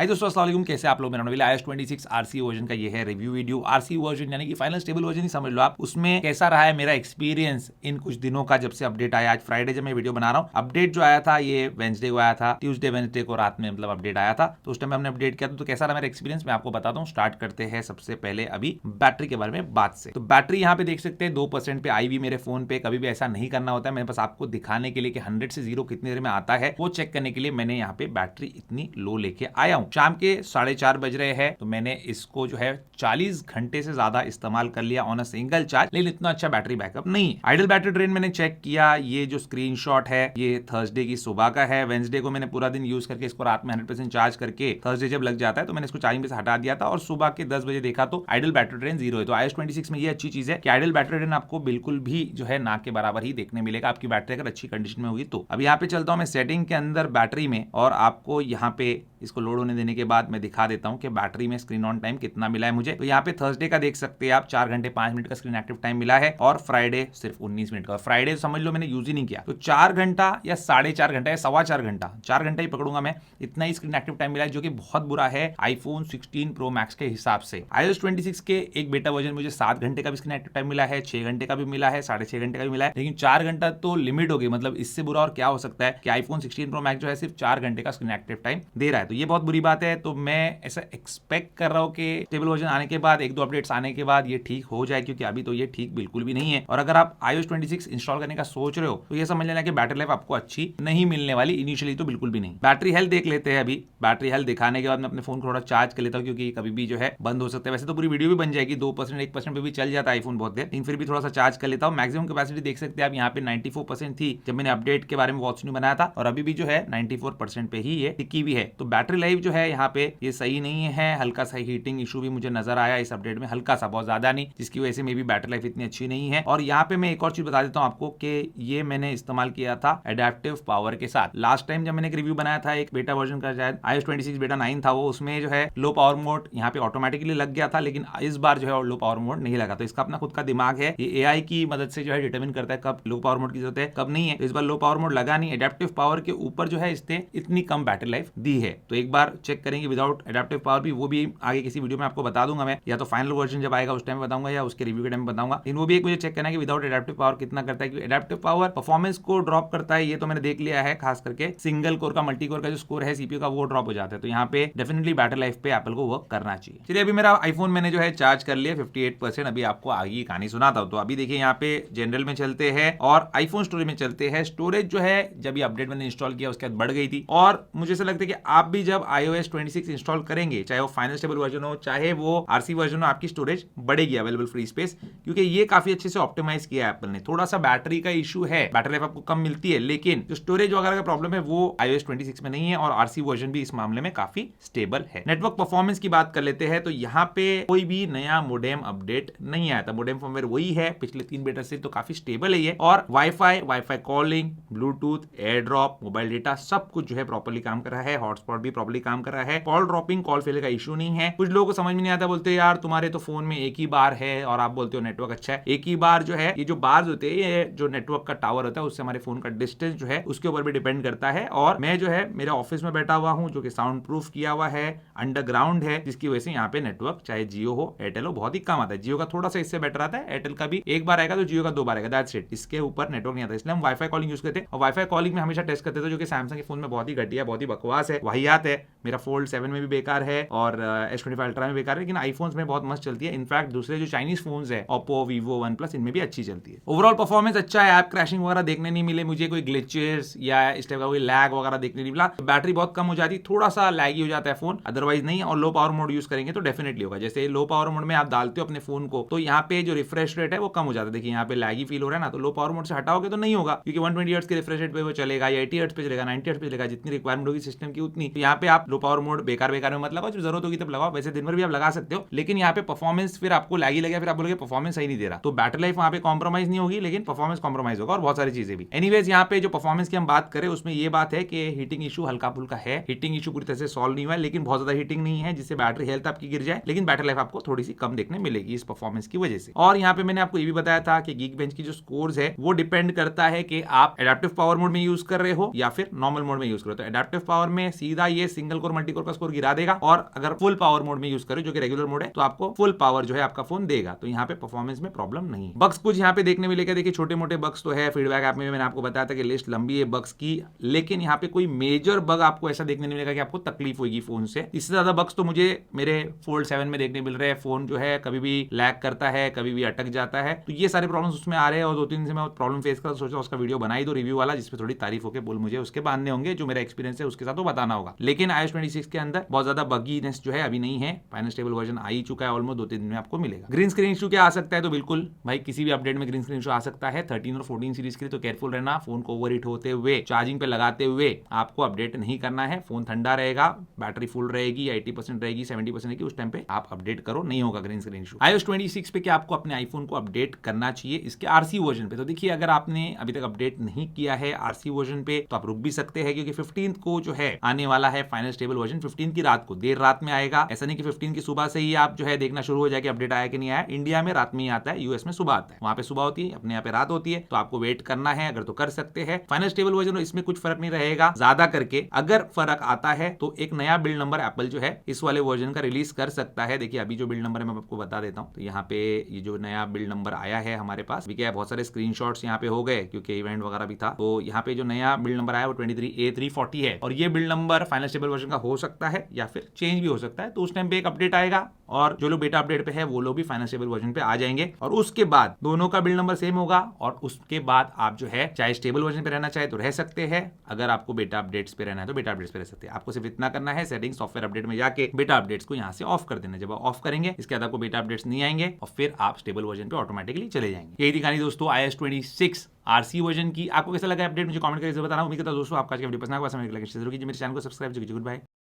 हाय दोस्तों, अस्सलाम वालेकुम। कैसे आप लोग? मेरा नाम iOS 26 RC वर्जन का ये है रिव्यू वीडियो। RC वर्जन यानी कि फाइनल स्टेबल वर्जन ही समझ लो आप। उसमें कैसा रहा है मेरा एक्सपीरियंस इन कुछ दिनों का, जब से अपडेट आया। आज फ्राइडे जब मैं वीडियो बना रहा हूँ, अपडेट जो आया था ये वेंसडे को आया था, ट्यूसडे वेंसडे को रात में मतलब अपडेट आया था, तो उस टाइम हमने अपडेट किया था। तो कैसा रहा मेरा एक्सपीरियंस मैं आपको बताता हूँ। स्टार्ट करते हैं सबसे पहले अभी बैटरी के बारे में बात से। तो बैटरी यहाँ पे देख सकते हैं 2% पे आई हुई मेरे फोन पे। कभी भी ऐसा नहीं करना होता है, मैं बस आपको दिखाने के लिए कि 100 से 0 कितनी देर में आता है वो चेक करने के लिए मैंने यहाँ पे बैटरी इतनी लो लेके आया हूँ। शाम के 4:30 बज रहे हैं, तो मैंने इसको जो है 40 घंटे से ज्यादा इस्तेमाल कर लिया ऑन अ सिंगल चार्ज, लेकिन इतना अच्छा बैटरी बैकअप नहीं है। आइडल बैटरी ड्रेन मैंने चेक किया, ये जो स्क्रीनशॉट है ये थर्सडे की सुबह का है। वेंसडे को मैंने पूरा दिन यूज करके इसको रात में 100% चार्ज करके थर्सडे जब लग जाता है तो मैंने इसको चार्जिंग पे से हटा दिया था, और सुबह के 10 बजे देखा तो आइडल बैटरी ड्रेन 0 है। तो iOS 26 में ये अच्छी चीज है कि आइडल बैटरी ड्रेन आपको बिल्कुल भी जो है ना के बराबर ही देखने मिलेगा, आपकी बैटरी अगर अच्छी कंडीशन में होगी तो। अब यहाँ पे चलता हूँ मैं सेटिंग के अंदर बैटरी में, और आपको यहाँ पे इसको लोड होने देने के बाद मैं दिखा देता हूं कि बैटरी में स्क्रीन ऑन टाइम कितना मिला है मुझे। तो यहाँ पे थर्सडे का देख सकते हैं आप 4 घंटे 5 मिनट का स्क्रीन एक्टिव टाइम मिला है, और फ्राइडे सिर्फ 19 मिनट का। फ्राइडे समझ लो मैंने यूज ही नहीं किया, तो 4 घंटा या 4.5 घंटा या 4.25 घंटा, 4 घंटा ही पकड़ूंगा मैं, इतना ही स्क्रीन एक्टिव टाइम मिला है, जो कि बहुत बुरा है iPhone 16 Pro Max के हिसाब से। iOS 26 के एक बेटा वर्जन मुझे 7 घंटे का भी स्क्रीन एक्टिव टाइम मिला है, 6 घंटे का भी मिला है, 6.5 घंटे का भी मिला है, लेकिन 4 घंटा तो लिमिट हो गई। मतलब इससे बुरा और क्या हो सकता है कि iPhone 16 Pro Max जो है सिर्फ 4 घंटे का स्क्रीन एक्टिव टाइम दे रहा है, तो ये बहुत बुरी बात है। तो मैं ऐसा एक्सपेक्ट कर रहा हूं कि स्टेबल वर्जन आने के बाद, 1-2 अपडेट्स आने के बाद ये ठीक हो जाए, क्योंकि अभी तो ये ठीक बिल्कुल भी नहीं है। और अगर आप iOS 26 इंस्टॉल करने का सोच रहे हो तो ये समझ लेना कि बैटरी लाइफ आपको अच्छी नहीं मिलने वाली, इनिशियली तो बिल्कुल भी नहीं। बैटरी हेल्थ देख लेते हैं। अभी बैटरी हेल्थ दिखाने के बाद मैं अपने फोन को थोड़ा चार्ज कर लेता हूँ, क्योंकि कभी भी जो है बंद हो सकता है। वैसे तो पूरी वीडियो भी बन जाएगी, 2% 1% पे भी चल जाता है आईफोन बहुत देर, लेकिन फिर भी थोड़ा सा चार्ज कर लेता हूँ। मैक्सिमम कैपेसिटी देख सकते हैं आप, यहाँ पे 94% थी जब मैंने अपडेट के बारे में वॉच न्यू बनाया था, और अभी भी जो है 94% पे ही ये टिकी भी है। तो बैटरी लाइफ जो है यहाँ पे ये सही नहीं है। हल्का सा हीटिंग इशू भी मुझे नजर आया इस अपडेट में, हल्का सा, बहुत ज्यादा नहीं, जिसकी वजह से मे बी बैटरी लाइफ इतनी अच्छी नहीं है। और यहाँ पे मैं एक और चीज बता देता हूँ आपको कि ये मैंने इस्तेमाल किया था एडेप्टिव पावर के साथ। लास्ट टाइम जब मैंने एक रिव्यू बनाया था एक बेटा वर्जन का, शायद iOS 26 बेटा 9 था वो, उसमें जो है लो पावर मोड यहाँ पे ऑटोमेटिकली लग गया था, लेकिन इस बार जो है लो पावर मोड नहीं लगा। तो इसका अपना खुद का दिमाग है, ये AI की मदद से जो है डिटरमिन करता है कब लो पावर मोड की जरूरत है कब नहीं है। तो इस बार लो पावर मोड लगा नहीं, एडेप्टिव पावर के ऊपर जो है इसने इतनी कम बैटरी लाइफ दी है। तो एक बार चेक करेंगे विदाउट एडेप्टिव पावर भी, वो भी आगे किसी वीडियो में आपको बता दूंगा मैं, या तो फाइनल वर्जन जब आएगा उस टाइम बताऊंगा, या उसके रिव्यू के टाइम बताऊंगा। लेकिन वो भी एक मुझे चेक करना है कि विदाउट एडेप्टिव पावर कितना करता है, क्योंकि एडेप्टिव पावर परफॉर्मेंस को ड्रॉप करता है, ये तो मैंने देख लिया है। खास करके सिंगल कोर का, मल्टी कोर का जो स्कोर है सीपीयू का, वो ड्रॉप हो जाता है। तो यहाँ पे डेफिनेटली बैटरी लाइफ पे एप्पल को वर्क करना चाहिए। चलिए, अभी मेरा आईफोन मैंने जो है चार्ज कर लिया 58%। अभी आपको आगे की कहानी सुनाता हूँ। तो अभी देखिए यहाँ पे जनरल में चलते हैं और आईफोन स्टोरेज में चलते हैं। स्टोरेज जो है जब ये अपडेट मैंने इंस्टॉल किया उसके बाद बढ़ गई थी, और मुझे ऐसा लगता है कि आप भी जब iOS 26 इंस्टॉल करेंगे, चाहे वो फाइनल स्टेबल वर्जन हो चाहे वो आरसी वर्जन हो, आपकी स्टोरेज बढ़ेगी, अवेलेबल फ्री स्पेस, क्योंकि ये काफी अच्छे से ऑप्टिमाइज किया है एप्पल ने। थोड़ा सा बैटरी का इशू है, बैटरी लाइफ आपको कम मिलती है, लेकिन जो स्टोरेज वगैरह का प्रॉब्लम है वो iOS 26 में नहीं है, और आरसी वर्जन भी इस मामले में काफी स्टेबल है। नेटवर्क परफॉर्मेंस की बात कर लेते हैं। तो यहाँ पे कोई भी नया मोडेम अपडेट नहीं आया था, मोडेम फर्मवेयर वही है पिछले 3 बेटा से, तो काफी स्टेबल है ये। और wifi calling, Bluetooth, air drop, mobile data सब कुछ जो है प्रॉपर्ली काम कर रहा है। हॉटस्पॉट भी प्रॉपर्ली काम कर रहा है। कॉल ड्रॉपिंग, कॉल फेलियर का इशू नहीं है। कुछ लोगों को समझ में नहीं आता, बोलते यार तुम्हारे तो फोन में एक ही बार है और आप बोलते हो नेटवर्क अच्छा है। एक ही बार जो है, ये जो बार्स होते हैं, ये जो नेटवर्क का टावर होता है उससे हमारे फोन का डिस्टेंस जो है उसके ऊपर भी डिपेंड करता है। और मैं जो है मेरे ऑफिस में बैठा हुआ हूँ, जो कि साउंड प्रूफ किया हुआ है, अंडरग्राउंड है, जिसकी वजह से यहाँ पे नेटवर्क चाहे जियो हो एयरटेल हो बहुत ही कम आता है। जियो का थोड़ा सा इससे बेटर आता है, एयरटेल का भी एक बार आएगा तो जियो का 2 बार आएगा, दैट्स इट। इसके ऊपर नेटवर्क नहीं आता, इसलिए हम वाईफाई कॉलिंग यूज करते हैं। और वाईफाई कॉलिंग में हमेशा टेस्ट करते थे, जो कि सैमसंग के फोन में बहुत ही घटिया, बहुत ही बकवास है, वाहियात है। मेरा फोल्ड 7 में भी बेकार है और S25 अल्ट्रा में बेकार है, लेकिन आईफोन्स में बहुत मस्त चलती है। इनफैक्ट दूसरे जो चाइनीज फोन्स है, ओप्पो, वीवो, वन प्लस, इनमें भी अच्छी चलती है। ओवरऑल परफॉर्मेंस अच्छा है, ऐप क्रैशिंग वगैरह देखने नहीं मिले मुझे, कोई ग्लिचेस या इस टाइप का कोई लैग वगैरह देखने नहीं मिला। बैटरी बहुत कम हो जाती, थोड़ा सा लैगी हो जाता है फोन, अदरवाइज नहीं। और लो पावर मोड यूज करेंगे तो डेफिनेटली होगा। जैसे लो पावर मोड में आप डालते हो अपने फोन को, तो यहाँ पे जो रिफ्रेश रेट है वो कम हो जाता है। देखिए यहाँ पे लैगी फील हो रहा है ना, तो लो पावर मोड से हटाओगे तो नहीं होगा, क्योंकि 120 हर्ट्ज के रिफ्रेश रेट पे वो चलेगा, या 80 हर्ट्ज पे चलेगा, 90 हर्ट्ज पे चलेगा, जितनी रिक्वायरमेंट होगी सिस्टम की उतनी। तो यहाँ पे आप लो पावर मोड बेकार में मत लगाओ, जब जरूरत होगी तब लगाओ। वैसे दिन भर भी आप लगा सकते हो, लेकिन यहाँ पे परफॉर्मेंस फिर आपको लैगी लगेगा, फिर आप बोलोगे परफॉर्मेंस सही नहीं दे रहा। तो बैटरी लाइफ वहाँ पे कॉम्प्रोमाइज नहीं होगी, लेकिन परफॉर्मेंस कॉम्प्रोमाइज होगा, और बहुत सारी चीजें भी। एनीवेज, यहाँ पे जो परफॉर्मेंस की हम बात करें उसमें ये बात है कि हीटिंग इशू हल्का फुल्का है। हीटिंग इशू पूरी तरह से सॉल्व नहीं हुआ है, लेकिन बहुत ज्यादा हीटिंग नहीं है जिससे बैटरी हेल्थ आपकी गिर जाए, लेकिन बैटरी लाइफ आपको थोड़ी सी कम देखने मिलेगी इस परफॉर्मेंस की वजह से। और यहाँ पे मैंने आपको ये भी बताया था कि Geekbench की जो स्कोर्स है वो डिपेंड करता है कि आप एडेप्टिव पावर मोड में यूज कर रहे हो या फिर नॉर्मल मोड में यूज कर रहे हो। तो एडेप्टिव पावर में सीधा ये single core core multi core का स्कोर गिरा देगा, और अगर फुल पावर मोड में यूज करो जो कि रेगुलर मोड है तो आपको फुल पावर जो है आपका फोन देगा। तो यहाँ पे परफॉर्मेंस में प्रॉब्लम नहीं है। बग्स कुछ यहाँ पे देखने मिलेगा, देखिए छोटे मोटे बग्स तो है, फीडबैक ऐप में मैंने आपको बताया था कि लिस्ट लंबी है बग्स की, लेकिन यहाँ पे कोई मेजर बग आपको ऐसा देखने मिलेगा कि आपको तकलीफ होगी फोन से। इससे ज्यादा बग्स तो मुझे मेरे फोल्ड 7 में देखने मिल रहे हैं। फोन जो है कभी भी लैग करता है, कभी भी अटक जाता है, तो ये सारे प्रॉब्लम्स उसमें आ रहे हैं। और 2-3 से मैं प्रॉब्लम फेस कर सोचा उसका वीडियो बनाई दो रिव्यू वाला, जिसपे थोड़ी तारीफ होकर बोल मुझे उसके बांधने होंगे, जो मेरा एक्सपीरियंस है उसके साथ वो बताना होगा। लेकिन iOS 26 के अंदर बहुत ज्यादा बगीनेस जो है अभी नहीं है, फाइनल स्टेबल वर्जन आ ही चुका है, ऑलमोस्ट 2-3 दिन में आपको मिलेगा। ग्रीन स्क्रीन इशू क्या आ सकता है, तो बिल्कुल भाई किसी भी अपडेट में ग्रीन स्क्रीन इशू आ सकता है। 13 और 14 सीरीज के लिए तो केयरफुल रहना, फोन को ओवरहीट होते हुए चार्जिंग पे लगाते हुए आपको अपडेट नहीं करना है। फोन ठंडा रहेगा, बैटरी फुल रहेगी, 80% रहेगी, 70% रहेगी, उस टाइम पे आप अपडेट करो, नहीं होगा ग्रीन स्क्रीन इशू। iOS 26 पे क्या आपको अपने आईफोन को अपडेट करना चाहिए इसके आरसी वर्जन पे? तो देखिए, अगर आपने अभी तक अपडेट नहीं किया है आरसी वर्जन पे तो आप रुक भी सकते हैं, क्योंकि 15 को जो है आने वाला है फाइनल स्टेबल वर्जन। 15 की रात को, देर रात में आएगा। ऐसा नहीं कि 15 की सुबह से ही आप जो है देखना शुरू हो जाए कि अपडेट आया कि नहीं आया। इंडिया में रात में ही आता है, यूएस में सुबह आता है। वहां पे सुबह होती है, अपने यहाँ पे रात होती है, तो आपको वेट करना है। अगर तो कर सकते हैं फाइनल स्टेबल वर्जन, इसमें कुछ फर्क नहीं रहेगा ज्यादा करके। अगर फर्क आता है तो एक नया बिल्ड नंबर एप्पल जो है इस वाले वर्जन का रिलीज कर सकता है। देखिए अभी जो बिल्ड नंबर है मैं आपको बता देता हूँ। तो यहाँ पे ये जो नया बिल्ड नंबर आया है हमारे पास, भी क्या बहुत सारे स्क्रीनशॉट्स यहाँ पे हो गए क्योंकि इवेंट वगैरह भी था। तो यहाँ पे जो नया बिल्ड नंबर आया वो 23A340 है, और ये build number final stable version का हो सकता है या फिर चेंज भी हो सकता है। तो उस टाइम पे एक अपडेट आएगा, और जो लोग बेटा अपडेट पे है वो लोग भी फाइनल स्टेबल वर्जन पे आ जाएंगे, और उसके बाद दोनों का बिल्ड नंबर सेम होगा। और उसके बाद आप जो है चाहे स्टेबल वर्जन पे रहना चाहे तो रह सकते हैं, अगर आपको बेटा अपडेट्स पे रहना है तो बेटा अपडेट्स पे रह सकते हैं। आपको सिर्फ इतना करना है, सेटिंग सॉफ्टवेयर अपडेट में जाके बेटा अपडेट्स को यहाँ से ऑफ कर देना। जब आप ऑफ करेंगे इसके बाद आपको बेटा अपडेट्स नहीं आएंगे, और फिर आप स्टेबल वर्जन पे ऑटोमेटिकली चले जाएंगे। यही थी कहानी दोस्तों iOS 26 आरसी वर्जन की। आपको कैसा लगा अपडेट मुझे कमेंट करके बताना। उम्मीद करता हूं दोस्तों आपका आज का वीडियो पसंद आया। मेरे चैनल को सब्सक्राइब कीजिए। Good bye.